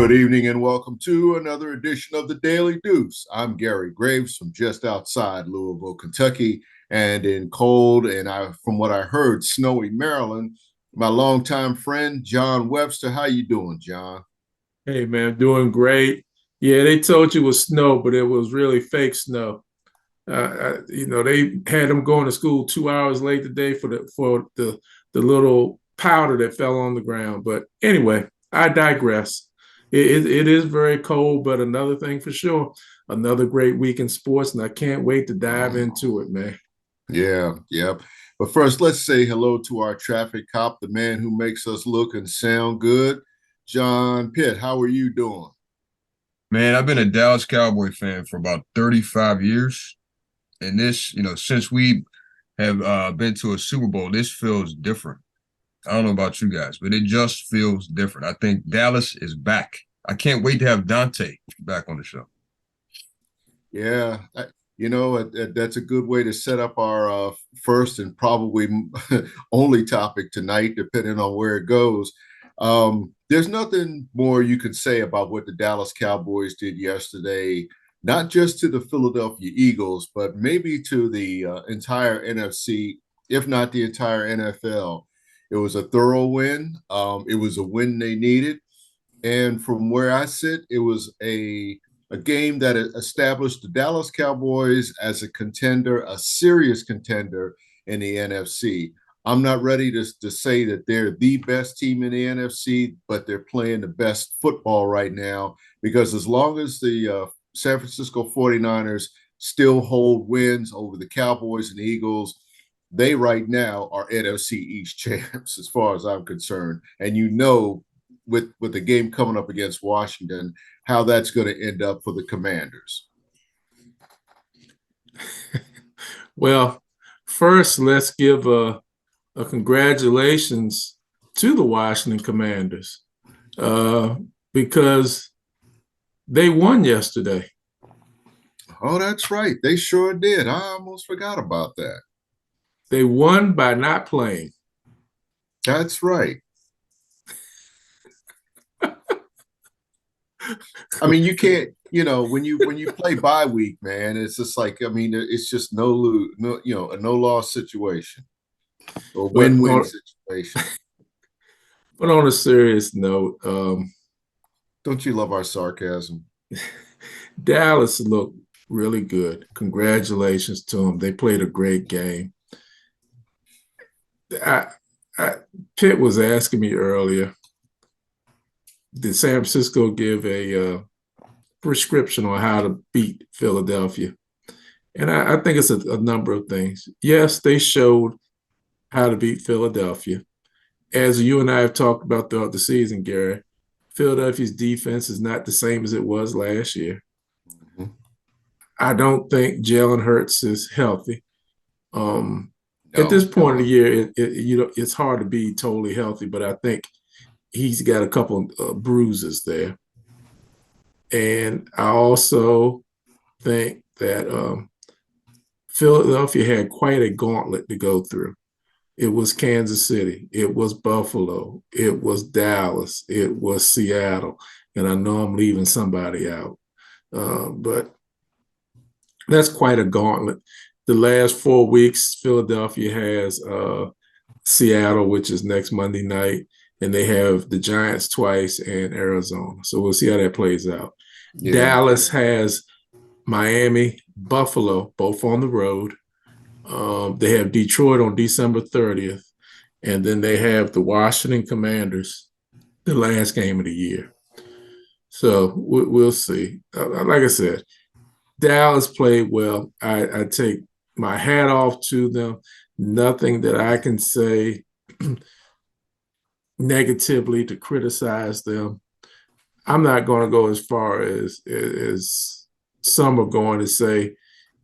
Good evening and welcome to another edition of the Daily Deuce. I'm Gary Graves from just outside Louisville, Kentucky, and in cold and from what I heard, snowy Maryland. My longtime friend John Webster. How you doing, John? Hey man, doing great. Yeah, they told you it was snow, but it was really fake snow. They had them going to school 2 hours late today for the little powder that fell on the ground. But anyway, I digress. It is very cold, but another thing for sure, another great week in sports, and I can't wait to dive into it, man. Yeah. But first, let's say hello to our traffic cop, the man who makes us look and sound good. John Pitt, how are you doing? Man, I've been a Dallas Cowboy fan for about 35 years. And since we have been to a Super Bowl, this feels different. I don't know about you guys, but it just feels different. I think Dallas is back. I can't wait to have Dante back on the show. Yeah, that's a good way to set up our first and probably only topic tonight, depending on where it goes. There's nothing more you could say about what the Dallas Cowboys did yesterday, not just to the Philadelphia Eagles, but maybe to the entire NFC, if not the entire NFL. It was a thorough win. It was a win they needed. And from where I sit, it was a game that established the Dallas Cowboys as a contender, a serious contender in the NFC. I'm not ready to say that they're the best team in the NFC, but they're playing the best football right now because as long as the San Francisco 49ers still hold wins over the Cowboys and the Eagles, they right now are NFC East champs as far as I'm concerned. And with the game coming up against Washington, how that's going to end up for the Commanders. Well, first, let's give a congratulations to the Washington Commanders because they won yesterday. Oh, that's right. They sure did. I almost forgot about that. They won by not playing. That's right. I mean, you can't, when you play bye week, man, it's just like, I mean, it's just no lose, no, a no loss situation or But win-win on, situation. but on a serious note, Don't you love our sarcasm? Dallas looked really good. Congratulations to them. They played a great game. I, Pitt was asking me earlier, did San Francisco give a prescription on how to beat Philadelphia? And I think it's a number of things. Yes, they showed how to beat Philadelphia. As you and I have talked about throughout the season, Gary, Philadelphia's defense is not the same as it was last year. Mhm. I don't think Jalen Hurts is healthy. Um, at this No, point of the year, it's hard to be totally healthy, but I think he's got a couple of bruises there. And I also think that Philadelphia had quite a gauntlet to go through. It was Kansas City, it was Buffalo, it was Dallas, it was Seattle, and I know I'm leaving somebody out, but that's quite a gauntlet. The last 4 weeks, Philadelphia has Seattle, which is next Monday night, and they have the Giants twice and Arizona. So we'll see how that plays out. yeah, Dallas has Miami, Buffalo, both on the road. They have Detroit on December 30th, and then they have the Washington Commanders, the last game of the year. So we'll see. Like I said, Dallas played well. I take my hat off to them. Nothing that I can say negatively to criticize them. I'm not going to go as far as some are going to say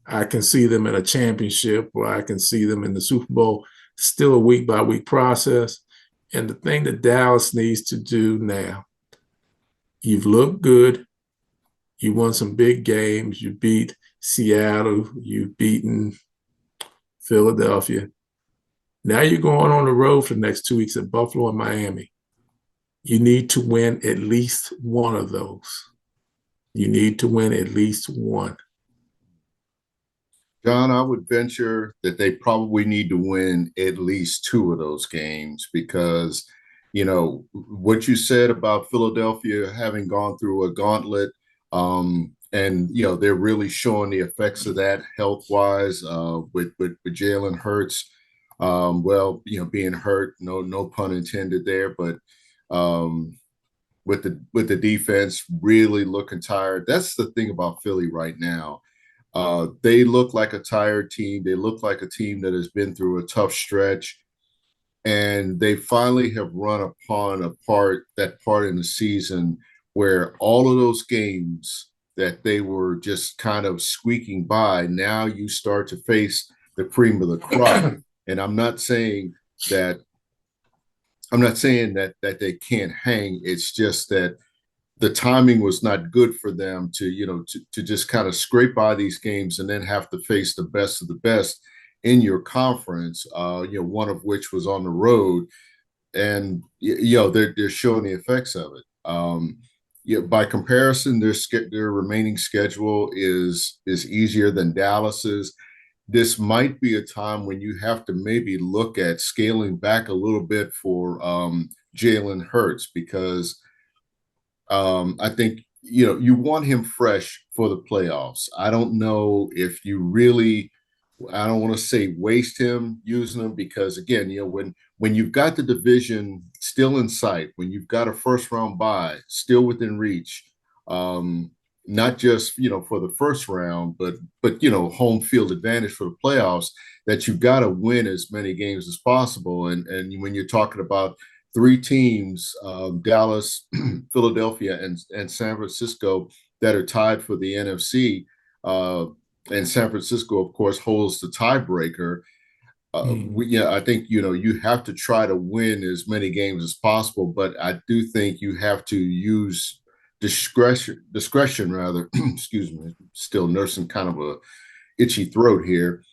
I can see them in a championship or I can see them in the Super Bowl. Still a week by week process. And the thing that Dallas needs to do now, you've looked good. You won some big games. You beat Seattle. You've beaten Philadelphia. Now you're going on the road for the next 2 weeks at Buffalo and Miami. You need to win at least one of those. You need to win at least one. John, I would venture that they probably need to win at least two of those games because, what you said about Philadelphia having gone through a gauntlet, and they're really showing the effects of that health wise with Jalen Hurts. Well, being hurt, no pun intended there, but um, with the defense really looking tired. That's the thing about Philly right now. They look like a tired team. They look like a team that has been through a tough stretch, and they finally have run upon that part in the season where all of those games that they were just kind of squeaking by, now you start to face the cream of the crop. And that I'm not saying that they can't hang. It's just that the timing was not good for them to just kind of scrape by these games and then have to face the best of the best in your conference. One of which was on the road, and they're showing the effects of it. By comparison, their remaining schedule is easier than Dallas's. This might be a time when you have to maybe look at scaling back a little bit for Jalen Hurts, because I think you want him fresh for the playoffs. I don't know if you really. I don't want to say waste him using him, because again, when you've got the division still in sight, when you've got a first round bye still within reach, um, not just for the first round, but home field advantage for the playoffs, that you've got to win as many games as possible. And when you're talking about three teams, Dallas, Philadelphia, and San Francisco, that are tied for the NFC, and San Francisco, of course, holds the tiebreaker. I think you have to try to win as many games as possible, but I do think you have to use discretion rather. Excuse me, still nursing kind of a itchy throat here,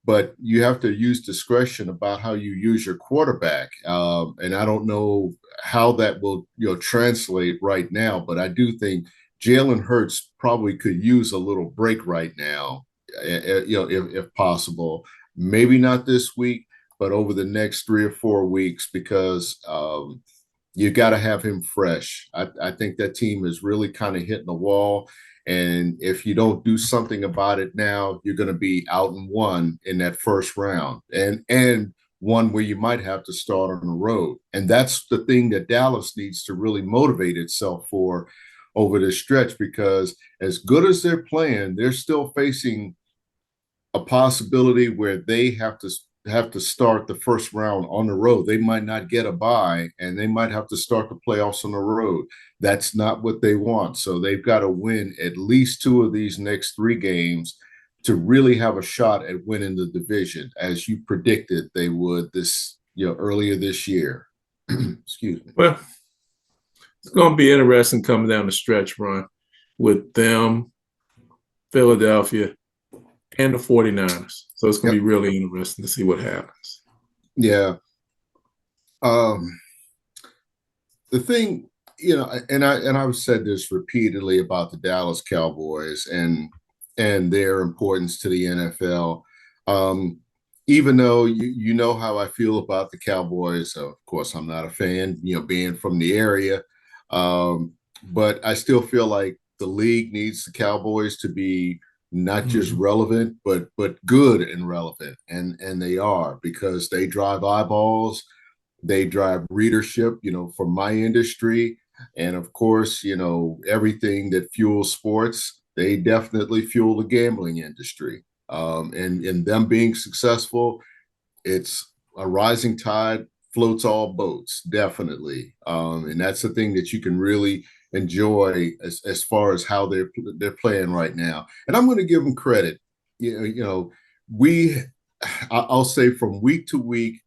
but you have to use discretion about how you use your quarterback. And I don't know how that will translate right now, but I do think Jalen Hurts probably could use a little break right now, if possible. Maybe not this week, but over the next 3 or 4 weeks, because you got to have him fresh. I think that team is really kind of hitting the wall. And if you don't do something about it now, you're going to be out and one in that first round, and one where you might have to start on the road. And that's the thing that Dallas needs to really motivate itself for over this stretch, because as good as they're playing, they're still facing a possibility where they have to start the first round on the road. They might not get a bye, and they might have to start the playoffs on the road. That's not what they want. So they've got to win at least two of these next three games to really have a shot at winning the division, as you predicted they would earlier this year. Excuse me. Well, it's going to be interesting coming down the stretch run with them, Philadelphia, and the 49ers. So it's going to be really interesting to see what happens. Yeah. The thing, and I've said this repeatedly about the Dallas Cowboys and their importance to the NFL. Even though you know how I feel about the Cowboys, so of course I'm not a fan, being from the area. But I still feel like the league needs the Cowboys to be not just relevant, but good and relevant, and they are, because they drive eyeballs, they drive readership, from my industry, and of course, everything that fuels sports. They definitely fuel the gambling industry, and them being successful, it's a rising tide floats all boats, definitely. And that's the thing that you can really enjoy as far as how they're playing right now. And I'm going to give them credit. We I'll say from week to week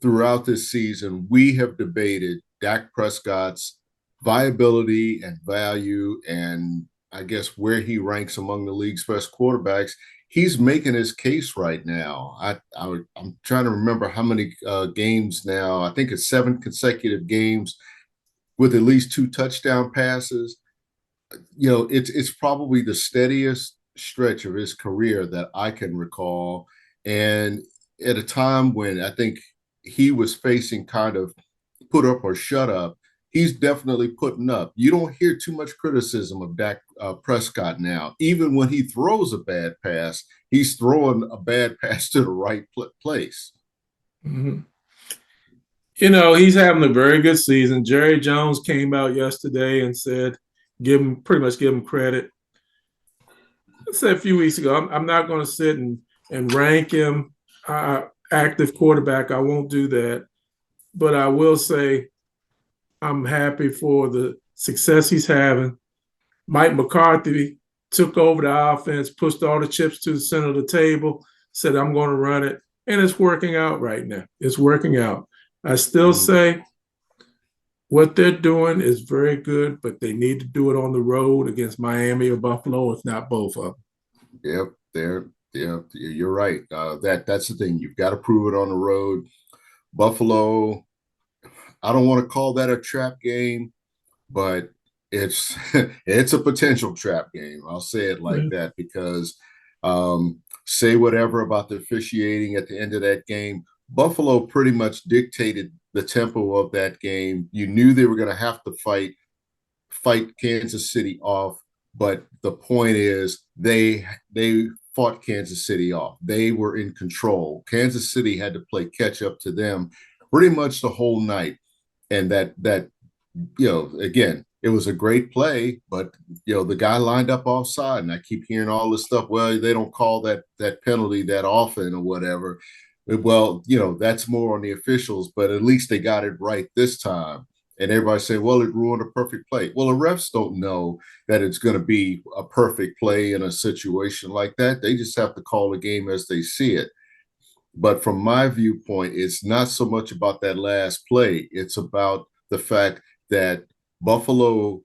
throughout this season, we have debated Dak Prescott's viability and value, and I guess where he ranks among the league's best quarterbacks. He's making his case right now. I'm trying to remember how many games now. I think it's 7 consecutive games with at least 2 touchdown passes. It's probably the steadiest stretch of his career that I can recall. And at a time when I think he was facing kind of put up or shut up, he's definitely putting up. You don't hear too much criticism of Dak Prescott now. Even when he throws a bad pass, he's throwing a bad pass to the right place. Mm-hmm. He's having a very good season. Jerry Jones came out yesterday and said, pretty much give him credit. I said a few weeks ago, I'm not going to sit and rank him active quarterback. I won't do that. But I will say I'm happy for the success he's having. Mike McCarthy took over the offense, pushed all the chips to the center of the table, said, I'm going to run it. And it's working out right now. It's working out. I still say what they're doing is very good, but they need to do it on the road against Miami or Buffalo, if not both of them. Yep, you're right. That's the thing. You've got to prove it on the road. Buffalo, I don't want to call that a trap game, but it's it's a potential trap game. I'll say it like that because say whatever about the officiating at the end of that game. Buffalo pretty much dictated the tempo of that game. You knew they were going to have to fight Kansas City off, but the point is they fought Kansas City off. They were in control. Kansas City had to play catch up to them pretty much the whole night. And that again, it was a great play, but the guy lined up offside, and I keep hearing all this stuff. Well, they don't call that penalty that often or whatever. Well, that's more on the officials, but at least they got it right this time. And everybody say, well, it ruined a perfect play. Well, the refs don't know that it's going to be a perfect play in a situation like that. They just have to call the game as they see it. But from my viewpoint, it's not so much about that last play. It's about the fact that Buffalo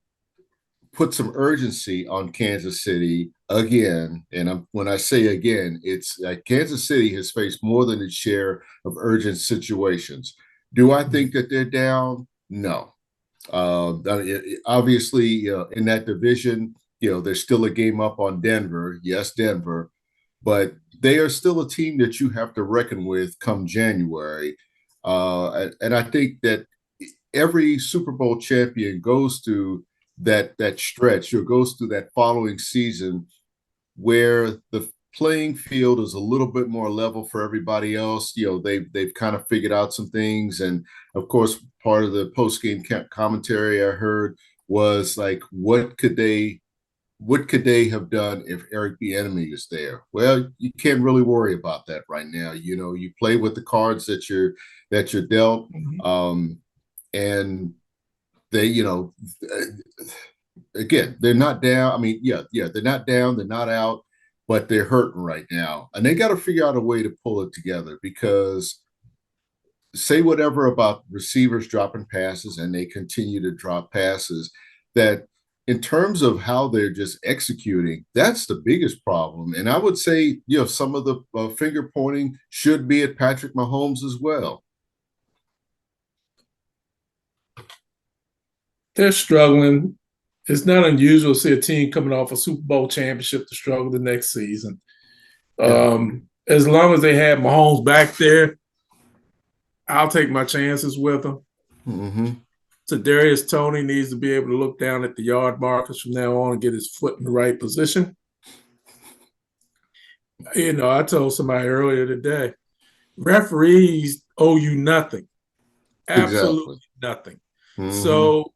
put some urgency on Kansas City again. And when I say again, it's Kansas City has faced more than its share of urgent situations. Do I think that they're down? No. Obviously, in that division, there's still a game up on Denver. Yes, Denver, but they are still a team that you have to reckon with come January. And I think that every Super Bowl champion goes through that stretch or goes through that following season where the playing field is a little bit more level for everybody else. They've kind of figured out some things, and of course, part of the post game commentary I heard was like, what could they have done if Eric Bieniemy is there? Well, you can't really worry about that right now. You play with the cards that you're dealt, and they, again, they're not down. I mean, they're not down, they're not out, but they're hurting right now, and they got to figure out a way to pull it together because. Say whatever about receivers dropping passes, and they continue to drop passes. That in terms of how they're just executing, that's the biggest problem. And I would say, some of the finger pointing should be at Patrick Mahomes as well. They're struggling. It's not unusual to see a team coming off a Super Bowl championship to struggle the next season. As long as they have Mahomes back there, I'll take my chances with him. Mm-hmm. So Darius Toney needs to be able to look down at the yard markers from now on and get his foot in the right position. I told somebody earlier today, referees owe you nothing, absolutely nothing. Mm-hmm. So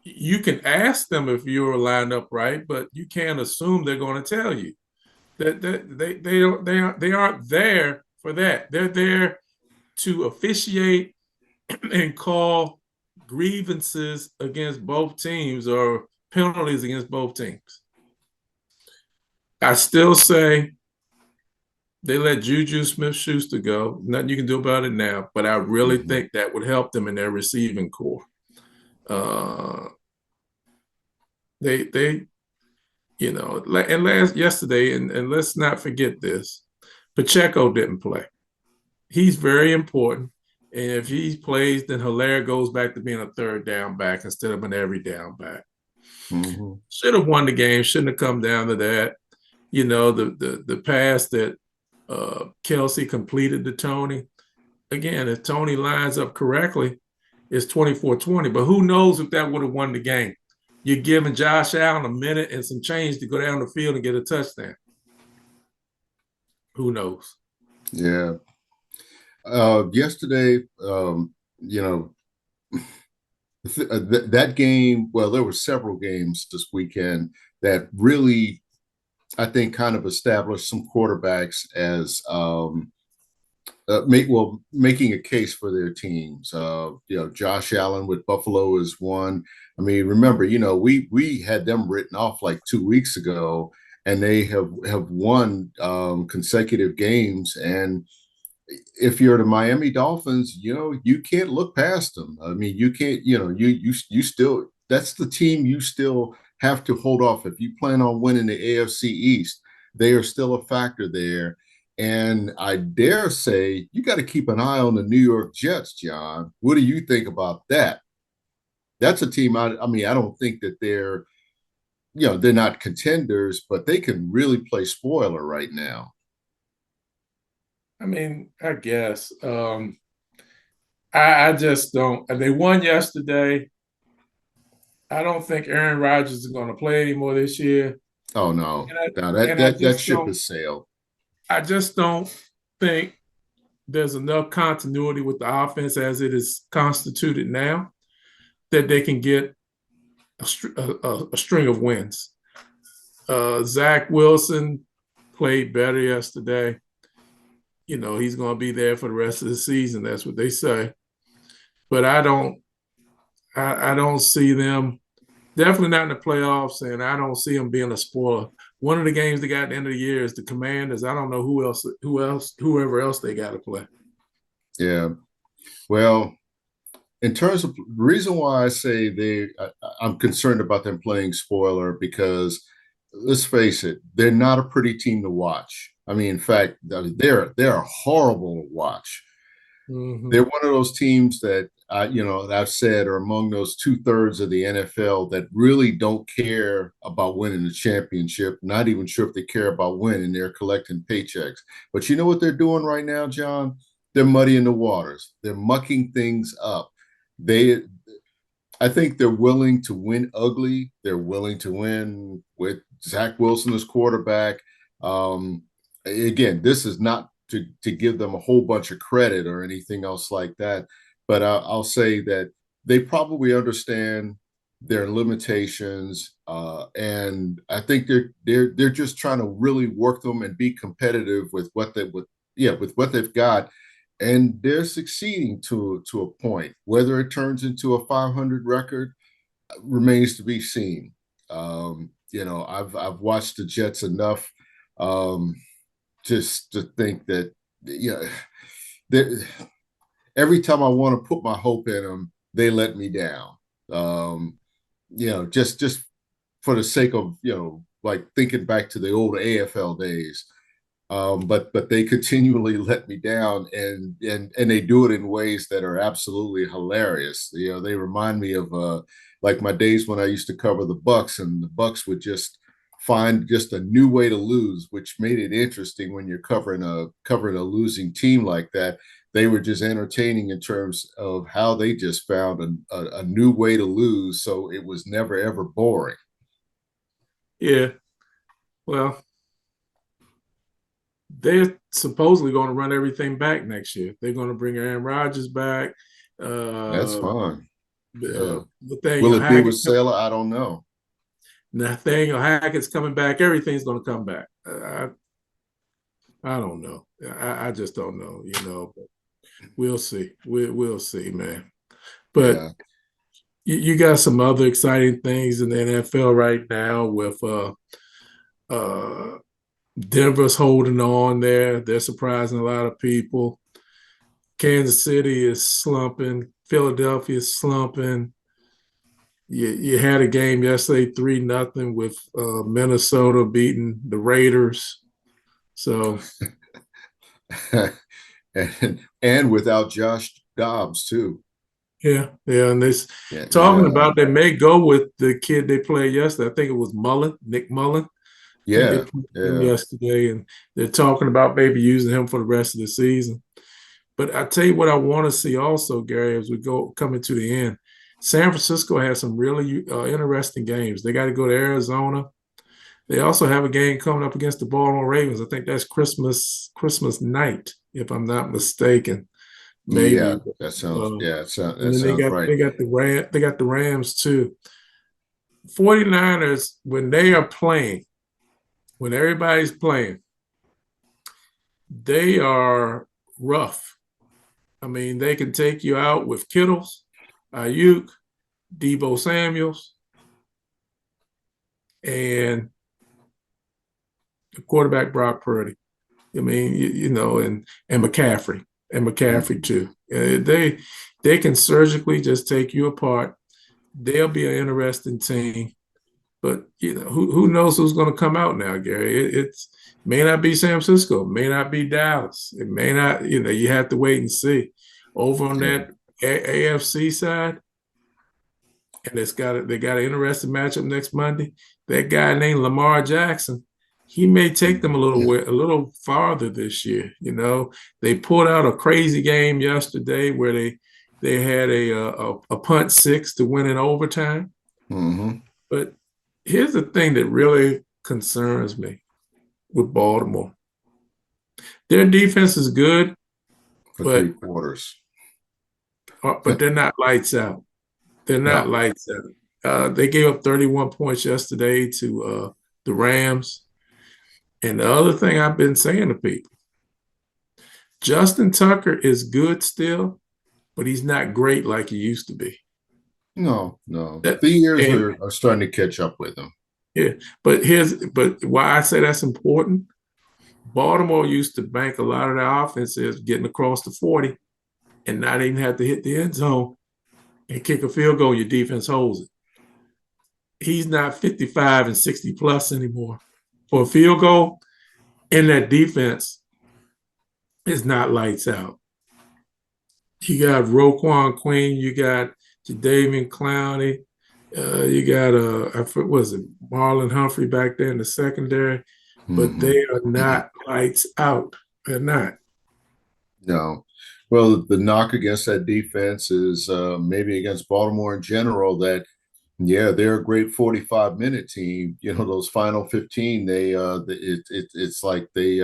you can ask them if you're lined up right, but you can't assume they're going to tell you that they aren't there for that. They're there to officiate and call grievances against both teams or penalties against both teams. I still say they let Juju Smith-Schuster go. Nothing you can do about it now, but I really think that would help them in their receiving core. They and yesterday, and let's not forget this, Pacheco didn't play. He's very important. And if he plays, then Hilaire goes back to being a third down back instead of an every down back. Mm-hmm. Should have won the game. Shouldn't have come down to that. You know, the pass that Kelsey completed to Tony. Again, if Tony lines up correctly, it's 24-20. But who knows if that would have won the game? You're giving Josh Allen a minute and some change to go down the field and get a touchdown. Who knows? Yeah. Yesterday, you know, that game, well, there were several games this weekend that really, I think, kind of established some quarterbacks as making a case for their teams. Josh Allen with Buffalo is one. I mean, remember, we had them written off like 2 weeks ago, and they have won consecutive games. And if you're the Miami Dolphins, you can't look past them. I mean, you can't, you still, that's the team you still have to hold off. If you plan on winning the AFC East, they are still a factor there. And I dare say you got to keep an eye on the New York Jets, John. What do you think about that? That's a team. I mean, I don't think that they're not contenders, but they can really play spoiler right now. I mean, I guess. I just don't. They won yesterday. I don't think Aaron Rodgers is going to play anymore this year. Oh no, And I, no, that and I that that just ship don't. has sailed. I just don't think there's enough continuity with the offense as it is constituted now that they can get a string of wins. Zach Wilson played better yesterday. You know, he's going to be there for the rest of the season. That's what they say. But I don't see them, definitely not in the playoffs, and I don't see them being a spoiler. One of the games they got at the end of the year is the Commanders. I don't know whoever else they got to play. Yeah. Well, in terms of the reason why I say I'm concerned about them playing spoiler because let's face it, they're not a pretty team to watch. I mean, in fact, they're horrible to watch. Mm-hmm. They're one of those teams that I've said are among those 2/3 of the NFL that really don't care about winning the championship. Not even sure if they care about winning. They're collecting paychecks. But you know what they're doing right now, John? They're muddying the waters. They're mucking things up. They I think they're willing to win ugly. They're willing to win with Zach Wilson as quarterback. Again, this is not to give them a whole bunch of credit or anything else like that, but I'll say that they probably understand their limitations, and I think they're just trying to really work them and be competitive with with what they've got, and they're succeeding to a point. Whether it turns into a 500 record remains to be seen. I've watched the Jets enough just to think that that every time I want to put my hope in them, they let me down. Um, just for the sake of like thinking back to the old AFL days. But they continually let me down, and they do it in ways that are absolutely hilarious. They remind me of like my days when I used to cover the Bucks, and the Bucks would just find just a new way to lose, which made it interesting when you're covering a losing team like that. They were just entertaining in terms of how they just found a new way to lose, so it was never ever boring. Yeah. Well, they're supposedly going to run everything back next year. They're going to bring Aaron Rodgers back. That's Uh, fine. Yeah. Will Nathaniel it be with Hackett, Sailor? I don't know. Nathaniel Hackett's coming back. Everything's going to come back. I don't know. I just don't know. But we'll see. We'll see, man. But Yeah. you got some other exciting things in the NFL right now with uh, Denver's holding on there. They're surprising a lot of people. Kansas City is slumping. Philadelphia is slumping. You had a game yesterday, 3-0 with Minnesota beating the Raiders. So and without Josh Dobbs too. Yeah, yeah, and this Yeah, talking about they may go with the kid they played yesterday. I think it was Nick Mullen. I think they yeah, played him yeah, yesterday, and they're talking about maybe using him for the rest of the season. But I tell you what, I want to see also, Gary, as we go coming to the end. San Francisco has some really interesting games. They got to go to Arizona. They also have a game coming up against the Baltimore Ravens. I think that's Christmas night, if I'm not mistaken, yeah. maybe. That sounds Uh, yeah. and That then they sounds got right. they got the Rams too. 49ers, when they are playing, when everybody's playing, they are rough. I mean, they can take you out with Kittles, Ayuk, Debo Samuels, and the quarterback Brock Purdy. I mean, and McCaffrey Mhm. too. They can surgically just take you apart. They'll be an interesting team. But who knows who's going to come out now, Gary? It's may not be San Francisco, may not be Dallas. It may not. You have to wait and see. Over on Yeah. that AFC side, and they got an interesting matchup next Monday. That guy named Lamar Jackson, he may take them a little farther this year. They pulled out a crazy game yesterday where they had a punt six to win in overtime. Mm-hmm. But here's the thing that really concerns me with Baltimore. Their defense is good, For three but quarters. they're not lights out. They're not No, lights out. They gave up 31 points yesterday to the Rams. And the other thing I've been saying to people, Justin Tucker is good still, but he's not great like he used to be. no, no. That The years and are starting to catch up with him. yeah, but why I say that's important. Baltimore used to bank a lot of their offenses getting across the 40 and not even have to hit the end zone and kick a field goal. Your defense holds it. He's not 55 and 60 plus anymore. For a field goal, and that defense is not lights out. You got Roquan Queen, you got Jadavian Clowney, you got was it Marlon Humphrey back there in the secondary, but Mm-hmm. they are not lights out. They're not. No. Well, the knock against that defense is maybe against Baltimore in general that, yeah, they're a great 45-minute team. Those final 15, it's like they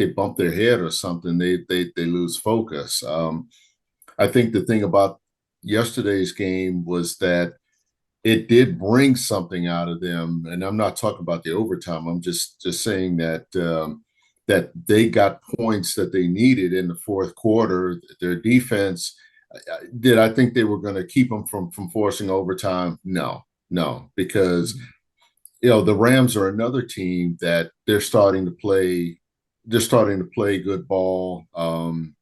bump their head or something. They lose focus. I think the thing about yesterday's game was that it did bring something out of them, and I'm not talking about the overtime. I'm just saying that that they got points that they needed in the fourth quarter. Their defense, did I think they were going to keep them from forcing overtime? No, no, because the Rams are another team that they're starting to play. They're starting to play good ball. I'm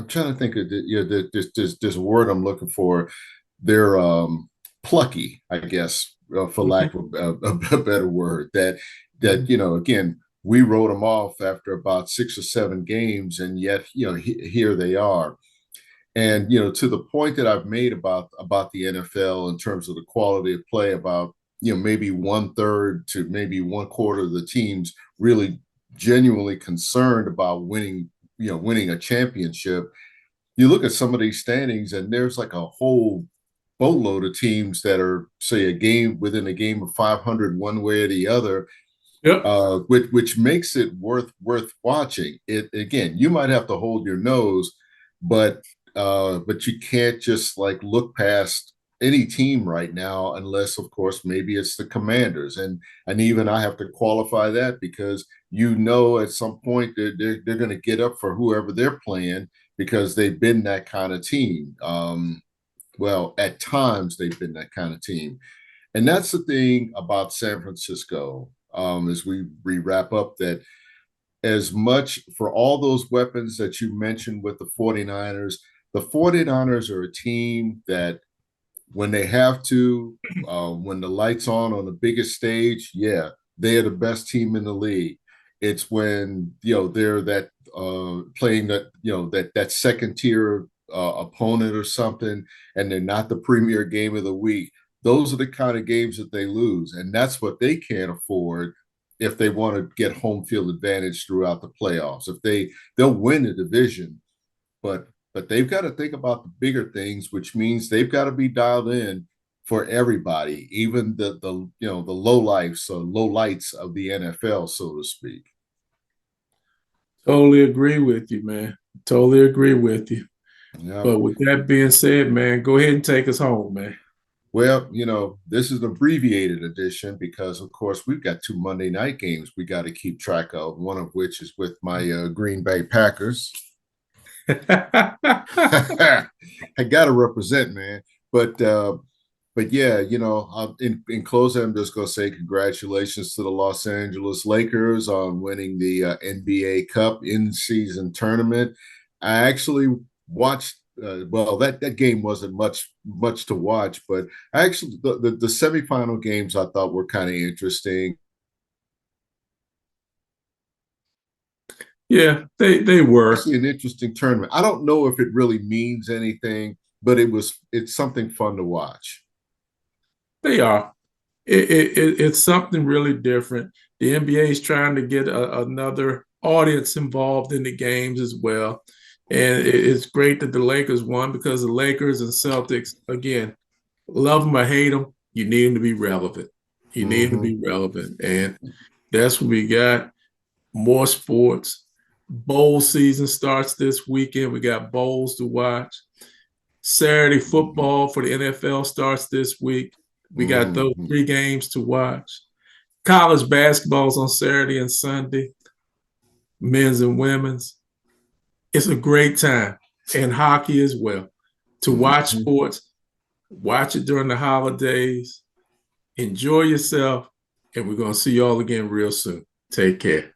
trying to think of this word I'm looking for. They're plucky, I guess, for lack of a better word. That again, we wrote them off after about 6 or 7 games, and yet here they are. And to the point that I've made about the NFL in terms of the quality of play, about maybe 1/3 to maybe 1/4 of the teams really genuinely concerned about winning a championship. You look at some of these standings, and there's like a whole boatload of teams that are, say, within a game of 500 one way or the other, Yep. which makes it worth watching. It again, you might have to hold your nose, but you can't just like look past any team right now, unless of course maybe it's the Commanders, and even I have to qualify that because at some point they're going to get up for whoever they're playing because they've been that kind of team. Well, at times they've been that kind of team. And that's the thing about San Francisco, as we wrap up, that as much for all those weapons that you mentioned with the 49ers are a team that when they have to, when the lights on the biggest stage, yeah, they are the best team in the league. It's when they're that playing that that second tier opponent or something, and they're not the premier game of the week. Those are the kind of games that they lose, and that's what they can't afford if they want to get home field advantage throughout the playoffs. If they'll win the division, but they've got to think about the bigger things, which means they've got to be dialed in for everybody, even the low lights or low lights of the NFL, so to speak. Totally agree with you, man. Totally agree with you. Yeah. But with that being said, man, go ahead and take us home, man. Well, this is an abbreviated edition because, of course, we've got two Monday night games we got to keep track of, one of which is with my Green Bay Packers. I got to represent, man. But yeah, in closing, I'm just gonna say congratulations to the Los Angeles Lakers on winning the NBA Cup in-season tournament. I actually watched. Well, that game wasn't much to watch, but I actually the semifinal games I thought were kind of interesting. Yeah, they were. Actually, an interesting tournament. I don't know if it really means anything, but it's something fun to watch. They are. It's something really different. The NBA is trying to get another audience involved in the games as well. And it's great that the Lakers won because the Lakers and Celtics, again, love them or hate them, you need them to be relevant. You need them to Mm-hmm. be relevant. And that's what we got. More sports. Bowl season starts this weekend. We got bowls to watch. Saturday football for the NFL starts this week. We got those Mm-hmm. 3 games to watch. College basketball's on Saturday and Sunday, men's and women's. It's a great time, and hockey as well. To watch Mm-hmm. sports, watch it during the holidays, enjoy yourself, and we're going to see y'all again real soon. Take care.